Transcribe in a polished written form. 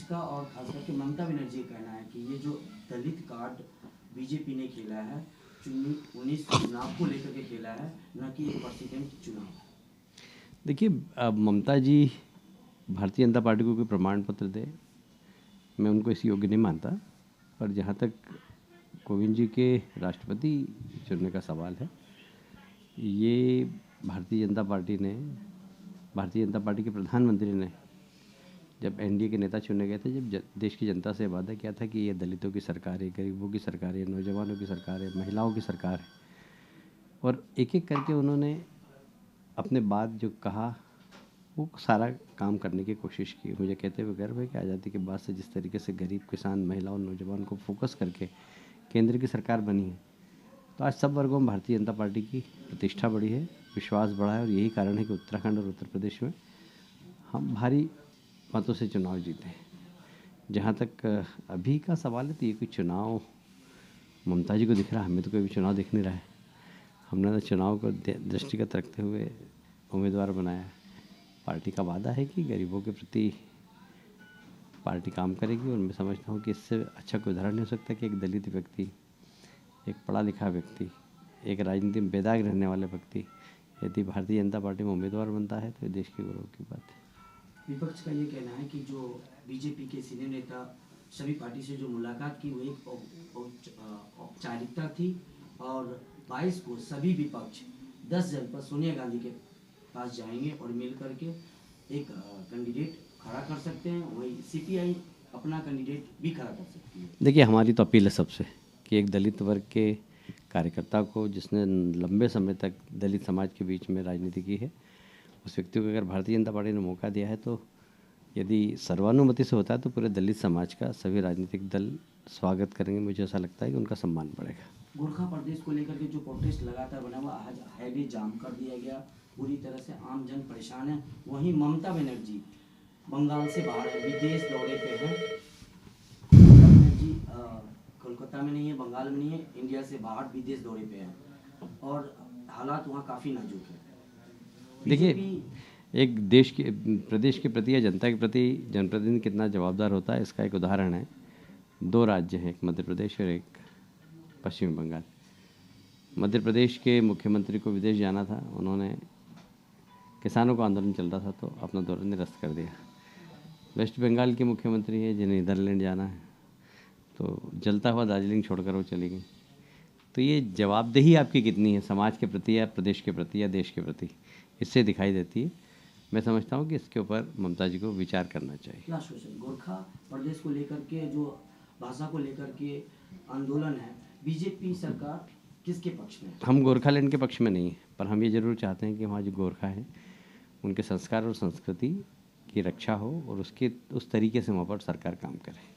का और खास करके ममता बनर्जी का कहना है कि ये जो दलित कार्ड बीजेपी ने खेला है 19 चुनाव को लेकर के खेला है, न कि एक प्रेसिडेंट चुनाव। देखिए, अब ममता जी भारतीय जनता पार्टी को कोई प्रमाण पत्र दे, मैं उनको इस योग्य नहीं मानता। पर जहाँ तक कोविंद जी के राष्ट्रपति चुनने का सवाल है, ये भारतीय जनता पार्टी के प्रधानमंत्री ने जब एनडीए के नेता चुने गए थे, जब देश की जनता से वादा किया था कि ये दलितों की सरकार है, गरीबों की सरकार है, नौजवानों की सरकार है, महिलाओं की सरकार है, और एक एक करके उन्होंने अपने बात जो कहा वो सारा काम करने की कोशिश की। मुझे कहते हुए गर्व है कि आज़ादी के बाद से जिस तरीके से गरीब, किसान, महिलाओं, नौजवान को फोकस करके केंद्र की सरकार बनी है, तो आज सब वर्गों में भारतीय जनता पार्टी की प्रतिष्ठा बढ़ी है, विश्वास बढ़ा है, और यही कारण है कि उत्तराखंड और उत्तर प्रदेश में हम भारी मतों से चुनाव जीते हैं। जहाँ तक अभी का सवाल है, तो ये कोई चुनाव ममता जी को दिख रहा है, हमें तो कोई भी चुनाव दिख नहीं रहा है। हमने तो चुनाव को दृष्टिगत रखते हुए उम्मीदवार बनाया है। पार्टी का वादा है कि गरीबों के प्रति पार्टी काम करेगी, और मैं समझता हूँ कि इससे अच्छा कोई उदाहरण नहीं हो सकता कि एक दलित व्यक्ति, एक पढ़ा लिखा व्यक्ति, एक राजनीति में बेदाग रहने वाला व्यक्ति यदि भारतीय जनता पार्टी में उम्मीदवार बनता है, तो देश के गौरव की बात है। विपक्ष का ये कहना है कि जो बीजेपी के सीनियर नेता सभी पार्टी से जो मुलाकात की वो एक औपचारिकता थी, और 22 को सभी विपक्ष 10 जन पर सोनिया गांधी के पास जाएंगे और मिल करके एक कैंडिडेट खड़ा कर सकते हैं। वही सीपीआई अपना कैंडिडेट भी खड़ा कर सकती है। देखिए, हमारी तो अपील है सबसे कि एक दलित वर्ग के कार्यकर्ता को, जिसने लंबे समय तक दलित समाज के बीच में राजनीति की है, उस व्यक्ति को अगर भारतीय जनता पार्टी ने मौका दिया है, तो यदि सर्वानुमति से होता है तो पूरे दलित समाज का सभी राजनीतिक दल स्वागत करेंगे। मुझे ऐसा लगता है कि उनका सम्मान बढ़ेगा। गोरखा प्रदेश को लेकर के जो प्रोटेस्ट लगातार बना हुआ, आज हाईवे जाम कर दिया गया, पूरी तरह से आम जन परेशान है। वहीं ममता बनर्जी बंगाल से बाहर है, विदेश दौरे पे है। ममता बनर्जी कोलकाता में नहीं है, बंगाल में नहीं है, इंडिया से बाहर विदेश दौरे पे है, और हालात वहाँ काफ़ी नाजुक है। देखिए, एक देश के, प्रदेश के प्रति या जनता के प्रति जनप्रतिनिधि कितना जवाबदार होता है, इसका एक उदाहरण है। 2 राज्य हैं, एक मध्य प्रदेश और एक पश्चिम बंगाल। मध्य प्रदेश के मुख्यमंत्री को विदेश जाना था, उन्होंने, किसानों का आंदोलन चल रहा था तो अपना दौरा निरस्त कर दिया। वेस्ट बंगाल के मुख्यमंत्री है जिन्हें नीदरलैंड जाना है, तो जलता हुआ दार्जिलिंग छोड़कर वो चली गई। तो ये जवाबदेही आपकी कितनी है समाज के प्रति या प्रदेश के प्रति या देश के प्रति, इससे दिखाई देती है। मैं समझता हूँ कि इसके ऊपर ममता जी को विचार करना चाहिए। गोरखा प्रदेश को लेकर के जो भाषा को लेकर के आंदोलन है, बीजेपी सरकार किसके पक्ष में? हम गोरखालैंड के पक्ष में नहीं है, पर हम ये जरूर चाहते हैं कि वहाँ जो गोरखा है उनके संस्कार और संस्कृति की रक्षा हो, और उसके उस तरीके से वहाँ पर सरकार काम करे।